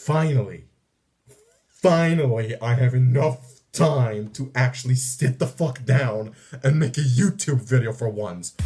Finally, I have enough time to actually sit the fuck down and make a YouTube video for once.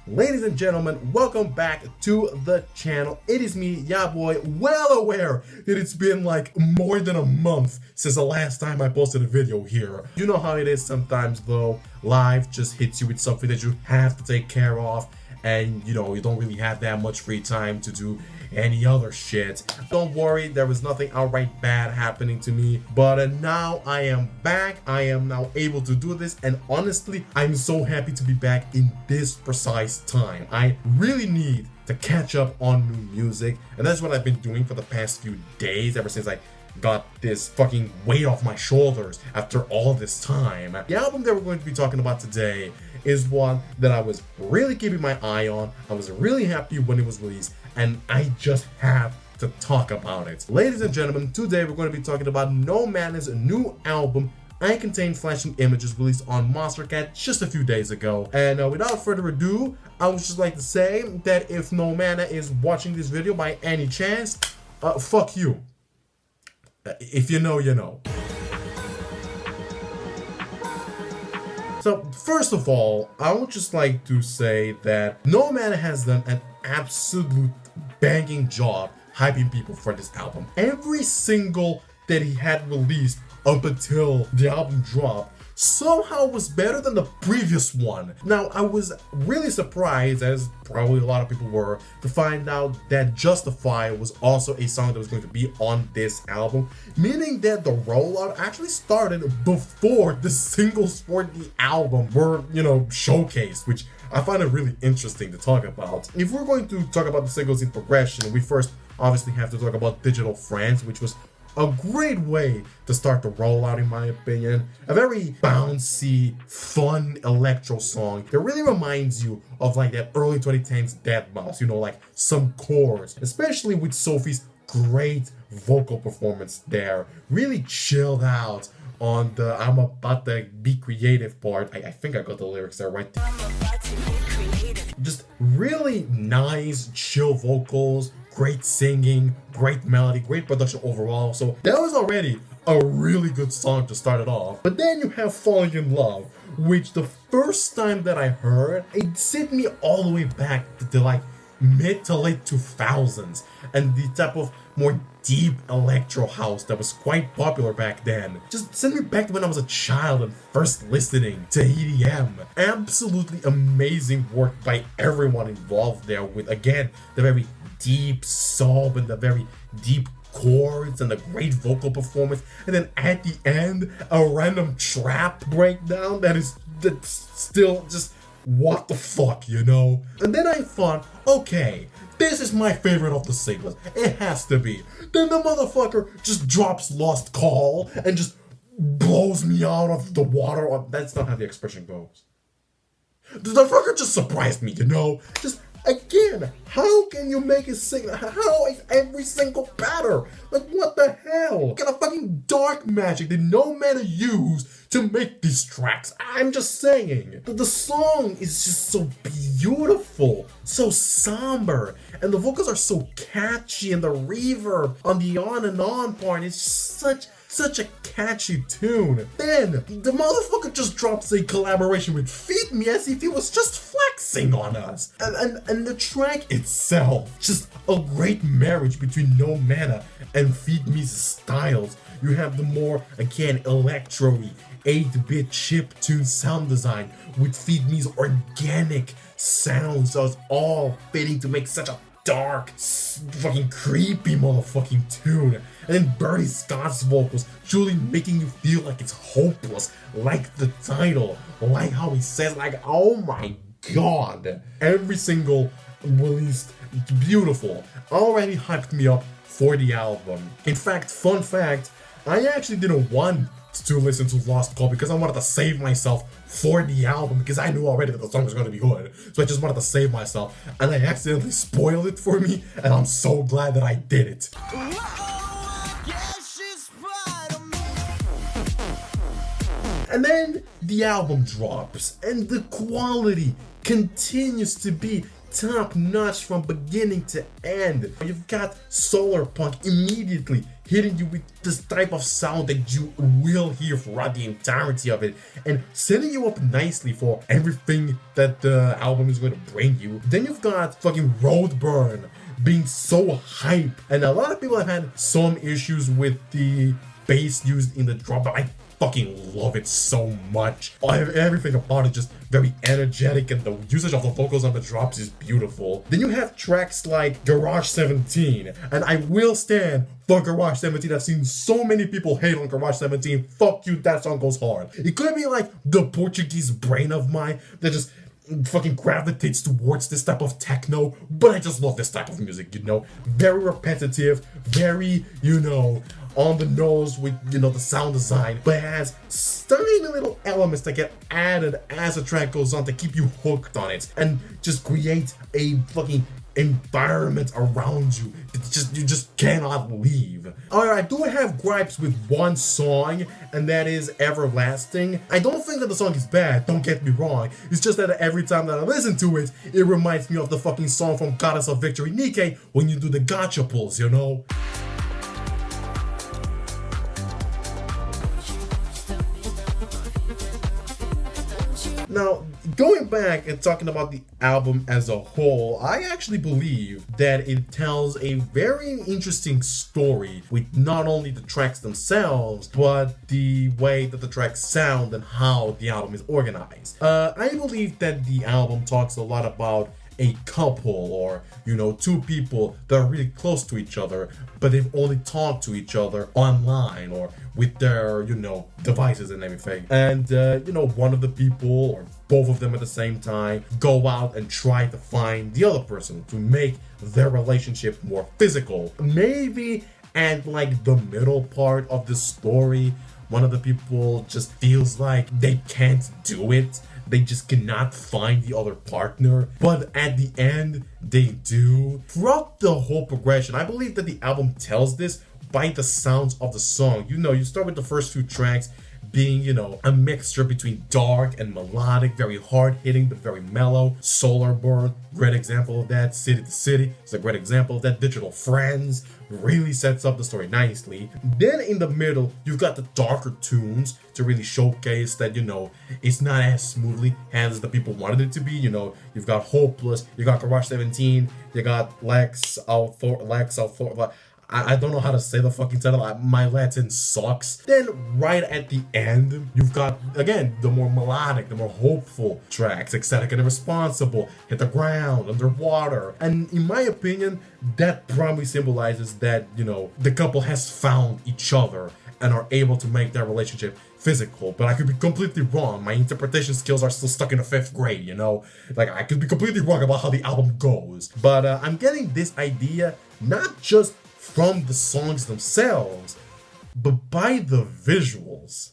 Ladies and gentlemen, welcome back to the channel. It is me, ya boy, well aware that it's been like more than a month since the last time I posted a video here. You know how it is sometimes though, life just hits you with something that you have to take care of, and you know, you don't really have that much free time to do any other shit. Don't worry, there was nothing outright bad happening to me, but now I am back. I am now able to do this, and honestly, I'm so happy to be back in this precise time. I really need to catch up on new music, and that's what I've been doing for the past few days, ever since I got this fucking weight off my shoulders after all this time. The album that we're going to be talking about today is one that I was really keeping my eye on. I was really happy when it was released, and I just have to talk about it. Ladies and gentlemen, today we're going to be talking about No Manna's new album, I Contain Flashing Images, released on Monstercat just a few days ago. And without further ado, I would just like to say that if No Manna is watching this video by any chance, fuck you. If you know, you know. So, first of all, I would just like to say that No Manna has done an absolute banging job hyping people for this album. Every single that he had released up until the album dropped somehow was better than the previous one. Now, I was really surprised, as probably a lot of people were, to find out that Justify was also a song that was going to be on this album, meaning that the rollout actually started before the singles for the album were, you know, showcased, which I find it really interesting to talk about. If we're going to talk about the singles in progression, we first obviously have to talk about Digital Friends, which was a great way to start the rollout, in my opinion. A very bouncy, fun electro song that really reminds you of like that early 2010s Deadmau5, you know, like some chords, especially with Sophie's great vocal performance there. Really chilled out on the I'm about to be creative part. I think I got the lyrics there right there. Just really nice, chill vocals, great singing, great melody, great production overall. So that was already a really good song to start it off. But then you have Falling in Love, which the first time that I heard, it sent me all the way back to the like mid to late 2000s, and the type of more deep electro house that was quite popular back then. Just sent me back to when I was a child and first listening to EDM. Absolutely amazing work by everyone involved there, with again the very deep sob and the very deep chords and the great vocal performance, and then at the end a random trap breakdown that's still just what the fuck, you know? And then I thought, okay, this is my favorite of the singles. It has to be. Then the motherfucker just drops Lost Call and just blows me out of the water. That's not how the expression goes. The fucker just surprised me, you know? Just again, how can you make it sing? How is every single better? Like, what the hell? What kind of fucking dark magic did No Manna use to make these tracks? I'm just saying. The song is just so beautiful, so somber, and the vocals are so catchy, and the reverb on the on and on part is such a catchy tune. Then the motherfucker just drops a collaboration with Feed Me as if he was just flexing on us. And the track itself, just a great marriage between No Manna and Feed Me's styles. You have the more, again, electro-y, 8-bit chiptune sound design with Feed Me's organic sounds, so it's all fitting to make such a dark, fucking creepy motherfucking tune. And then Bertie Scott's vocals truly making you feel like it's hopeless, like the title, like how he says, like, oh my god. Every single released, it's beautiful, already hyped me up for the album. In fact, fun fact, I actually didn't want to listen to Lost Call because I wanted to save myself for the album, because I knew already that the song was going to be good, so I just wanted to save myself, and I accidentally spoiled it for me, and I'm so glad that I did it. And then the album drops, and the quality continues to be top notch from beginning to end. You've got Solarpunk immediately hitting you with this type of sound that you will hear throughout the entirety of it, and setting you up nicely for everything that the album is going to bring you. Then you've got fucking Roadburn being so hype, and a lot of people have had some issues with the bass used in the drop, but I fucking love it so much. Everything about it just very energetic, and the usage of the vocals on the drops is beautiful. Then you have tracks like Garage 17, and I will stand for Garage 17. I've seen so many people hate on Garage 17. Fuck you, that song goes hard. It could be like the Portuguese brain of mine that just fucking gravitates towards this type of techno, but I just love this type of music, you know? Very repetitive, very, you know, on the nose with, you know, the sound design, but it has tiny little elements that get added as the track goes on to keep you hooked on it and just create a fucking environment around you that you just cannot leave. Alright, I do have gripes with one song, and that is Everlasting. I don't think that the song is bad, don't get me wrong. It's just that every time that I listen to it, it reminds me of the fucking song from Goddess of Victory Nikke when you do the gotcha pulls, you know? Now, going back and talking about the album as a whole, I actually believe that it tells a very interesting story with not only the tracks themselves, but the way that the tracks sound and how the album is organized. I believe that the album talks a lot about a couple, or, you know, two people that are really close to each other, but they've only talked to each other online or with their, you know, devices and everything. And, you know, one of the people, or both of them at the same time, go out and try to find the other person to make their relationship more physical. Maybe at like the middle part of the story, one of the people just feels like they can't do it. They just cannot find the other partner, but at the end, they do. Throughout the whole progression, I believe that the album tells this by the sounds of the song. You know, you start with the first few tracks being, you know, a mixture between dark and melodic, very hard-hitting but very mellow. Solarpunk, great example of that. City to City is a great example of that. Digital Friends really sets up the story nicely. Then in the middle, you've got the darker tunes to really showcase that, you know, it's not as smoothly as the people wanted it to be. You know, you've got Hopeless, you got Garage 17, you got Lex Althor. I don't know how to say the fucking title. My Latin sucks. Then right at the end, you've got, again, the more melodic, the more hopeful tracks. Ecstatic and Irresponsible, Hit the Ground, Underwater. And in my opinion, that probably symbolizes that, you know, the couple has found each other and are able to make their relationship physical. But I could be completely wrong. My interpretation skills are still stuck in the 5th grade, you know? Like, I could be completely wrong about how the album goes. But I'm getting this idea not just from the songs themselves, but by the visuals.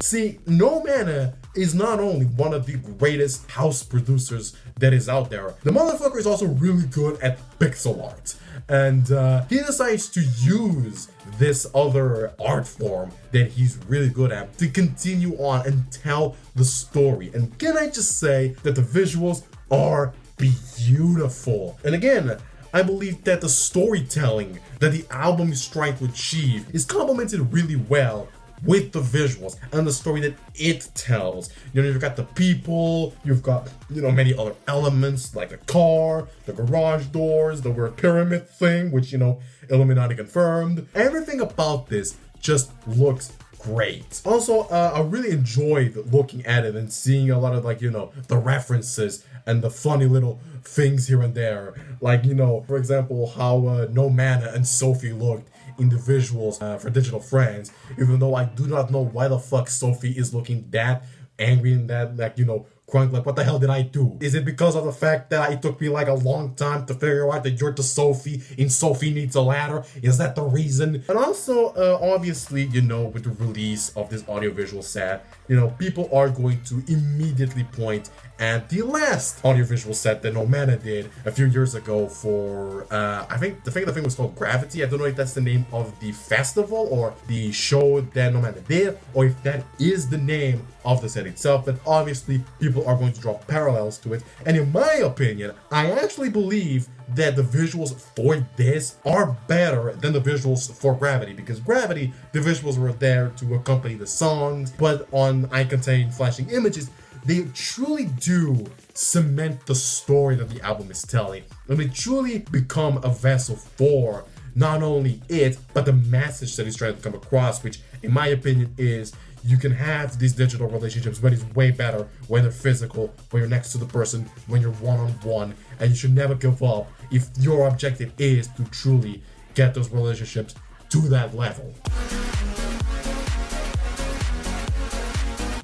See, No Mana is not only one of the greatest house producers that is out there, the motherfucker is also really good at pixel art. And he decides to use this other art form that he's really good at to continue on and tell the story. And can I just say that the visuals are beautiful. And again, I believe that the storytelling that the album is trying to achieve is complemented really well with the visuals and the story that it tells. You know, you've got the people, you've got, you know, many other elements like the car, the garage doors, the weird pyramid thing, which, you know, Illuminati confirmed. Everything about this just looks great. Also, I really enjoyed looking at it and seeing a lot of, like, you know, the references and the funny little things here and there. Like, you know, for example, how No Mana and Sophie looked in the visuals for Digital Friends, even though I do not know why the fuck Sophie is looking that angry and that, like, you know, crunk, like, what the hell did I do? Is it because of the fact that it took me like a long time to figure out that you're the Sophie in Sophie Needs a Ladder? Is that the reason? And also, obviously, you know, with the release of this audiovisual set, you know, people are going to immediately point at the last audiovisual set that No Mana did a few years ago for, I think the thing was called Gravity. I don't know if that's the name of the festival or the show that No Mana did, or if that is the name of the set itself, but obviously people are going to draw parallels to it. And in my opinion, I actually believe that the visuals for this are better than the visuals for Gravity, because Gravity, the visuals were there to accompany the songs, but on I Contain Flashing Images, they truly do cement the story that the album is telling, and they truly become a vessel for not only it, but the message that he's trying to come across, which in my opinion is you can have these digital relationships, but it's way better when they're physical, when you're next to the person, when you're one-on-one, and you should never give up if your objective is to truly get those relationships to that level.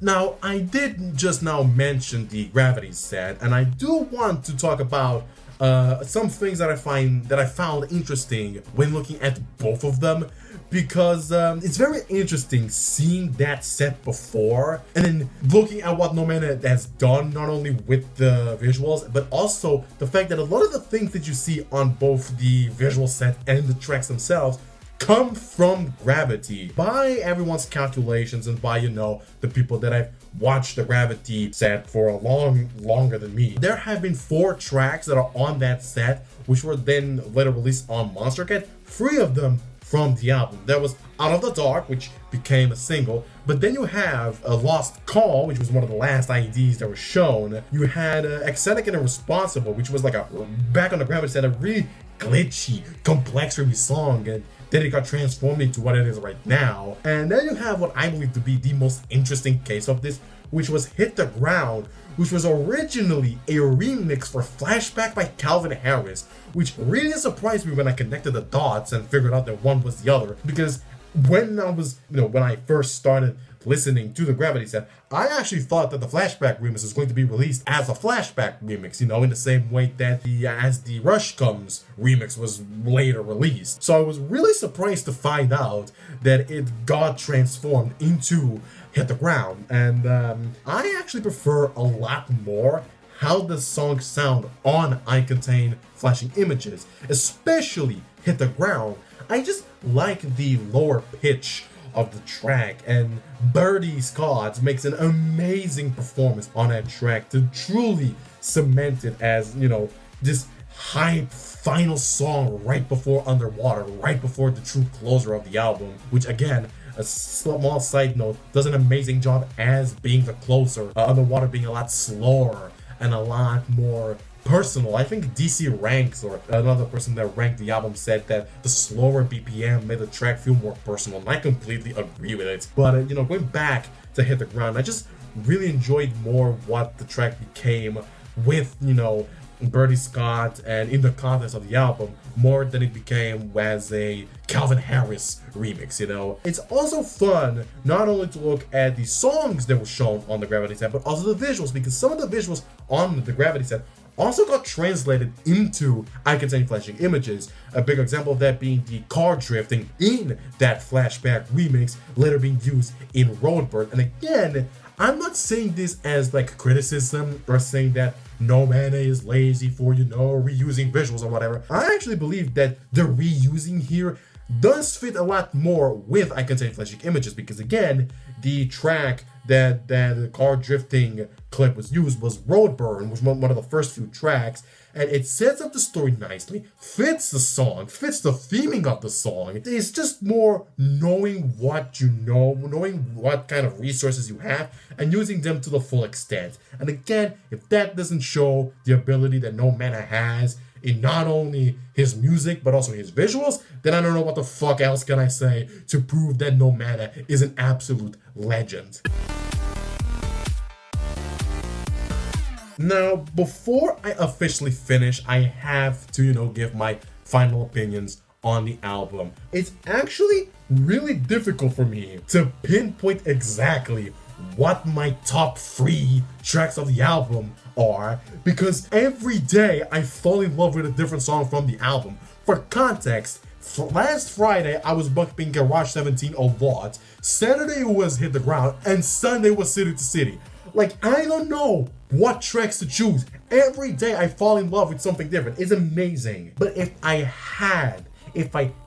Now, I did just now mention the Gravity set, and I do want to talk about some things that I found interesting when looking at both of them, because it's very interesting seeing that set before and then looking at what No Mana has done, not only with the visuals, but also the fact that a lot of the things that you see on both the visual set and the tracks themselves come from Gravity. By everyone's calculations and by, the people that I've watched the Gravity set for a longer than me, there have been 4 tracks that are on that set, which were then later released on Monstercat, 3 of them from the album. There was Out of the Dark, which became a single, but then you have a Lost Call, which was one of the last IDs that was shown. You had Ecstatic and Irresponsible, which was like back on the Gravity set, a really glitchy, complex release song, and then it got transformed into what it is right now. And then you have what I believe to be the most interesting case of this, which was Hit the Ground, which was originally a remix for Flashback by Calvin Harris, which really surprised me when I connected the dots and figured out that one was the other. Because when I first started listening to the Gravity set, I actually thought that the Flashback remix was going to be released as a Flashback remix, in the same way that As the Rush Comes remix was later released. So I was really surprised to find out that it got transformed into Hit the Ground, and I actually prefer a lot more how the songs sound on I Contain Flashing Images, especially Hit the Ground. I just like the lower pitch of the track, and Bertie Scott makes an amazing performance on that track to truly cement it as, this hype final song right before Underwater, right before the true closer of the album, which again, a small side note, does an amazing job as being the closer, Underwater being a lot slower and a lot more personal. I think DC Ranks, or another person that ranked the album, said that the slower BPM made the track feel more personal, and I completely agree with it. But going back to Hit the Ground, I just really enjoyed more what the track became with Bertie Scott and in the context of the album, more than it became as a Calvin Harris remix. It's also fun not only to look at the songs that were shown on the Gravity set, but also the visuals, because some of the visuals on the Gravity set also got translated into I Contain Flashing Images. A big example of that being the car drifting in that Flashback remix, later being used in Roadburn. And again, I'm not saying this as like criticism or saying that No Mana is lazy for, reusing visuals or whatever. I actually believe that the reusing here does fit a lot more with I Contain Flashing Images, because again, the track that the car drifting clip was used was Roadburn, which was one of the first few tracks, and it sets up the story nicely, fits the song, fits the theming of the song. It's just more knowing what you know, knowing what kind of resources you have, and using them to the full extent. And again, if that doesn't show the ability that No Mana has in not only his music, but also his visuals, then I don't know what the fuck else can I say to prove that No Mana is an absolute legend. Now, before I officially finish, I have to, give my final opinions on the album. It's actually really difficult for me to pinpoint exactly what my top 3 tracks of the album are, because every day I fall in love with a different song from the album. For context, last Friday I was bumping Garage 17 a lot, Saturday was Hit the Ground, and Sunday was City to City. Like, I don't know what tracks to choose. Every day I fall in love with something different. It's amazing. But if I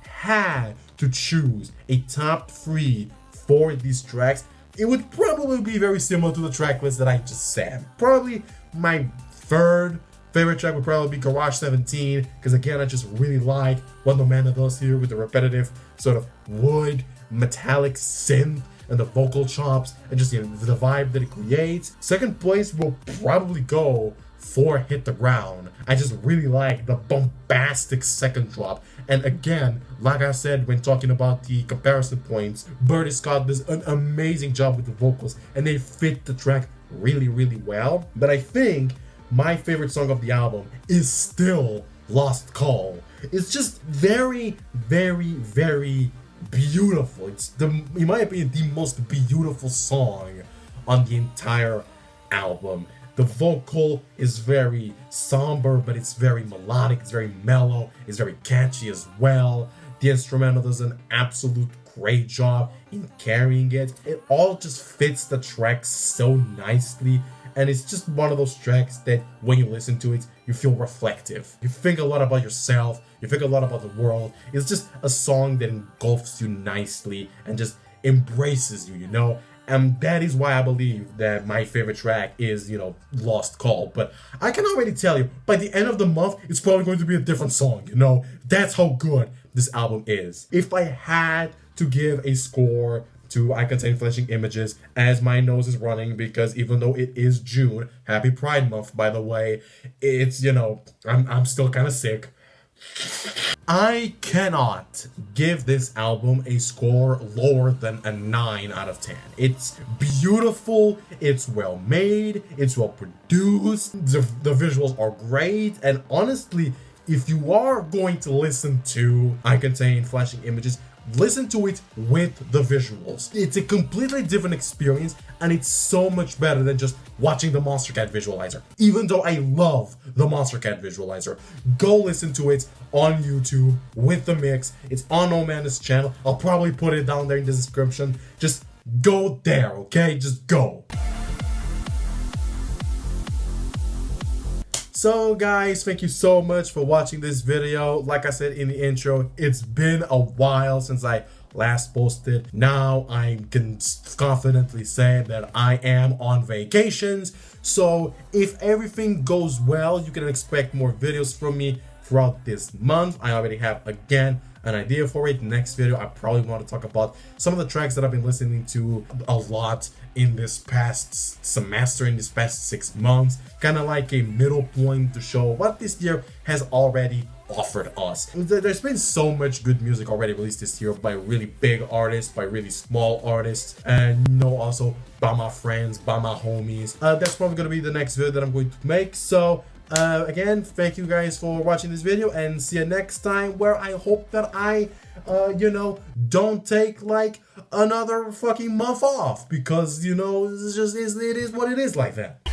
had to choose a top 3 for these tracks, it would probably be very similar to the track list that I just said. Probably my third favorite track would probably be Garage 17, because again, I just really like what No Mana does here with the repetitive sort of wood, metallic synth, and the vocal chops, and just the vibe that it creates. Second place will probably go for Hit the Ground. I just really like the bombastic second drop. And again, like I said when talking about the comparison points, Bertie Scott does an amazing job with the vocals, and they fit the track really, really well. But I think my favorite song of the album is still Lost Call. It's just very, very, very beautiful. It's in my opinion, the most beautiful song on the entire album. The vocal is very somber, but it's very melodic, it's very mellow, it's very catchy as well. The instrumental does an absolute great job in carrying it. It all just fits the track so nicely, and it's just one of those tracks that when you listen to it, you feel reflective. You think a lot about yourself, you think a lot about the world. It's just a song that engulfs you nicely and just embraces you, you know? And that is why I believe that my favorite track is, Lost Call. But I can already tell you, by the end of the month, it's probably going to be a different song, you know? That's how good this album is. If I had to give a score to I Contain Flashing Images, as my nose is running, because even though it is June, happy Pride Month, by the way, it's, I'm still kind of sick. I cannot give this album a score lower than a 9 out of 10. It's beautiful, it's well made, it's well produced, the visuals are great, and honestly, if you are going to listen to I Contain Flashing Images, listen to it with the visuals. It's a completely different experience, and it's so much better than just watching the Monstercat visualizer. Even though I love the Monstercat visualizer, go listen to it on YouTube with the mix. It's on No Mana's channel. I'll probably put it down there in the description. Just go there, okay? Just go. So guys, thank you so much for watching this video. Like I said in the intro, it's been a while since I last posted. Now I can confidently say that I am on vacations. So if everything goes well, you can expect more videos from me throughout this month. I already have, again, an idea for it. Next video, I probably want to talk about some of the tracks that I've been listening to a lot in this past semester, in this past 6 months. Kind of like a middle point to show what this year has already offered us. There's been so much good music already released this year by really big artists, by really small artists, and also by my friends, by my homies. That's probably going to be the next video that I'm going to make. So again, thank you guys for watching this video, and see you next time, where I hope that I don't take like another fucking month off, because it is what it is like that.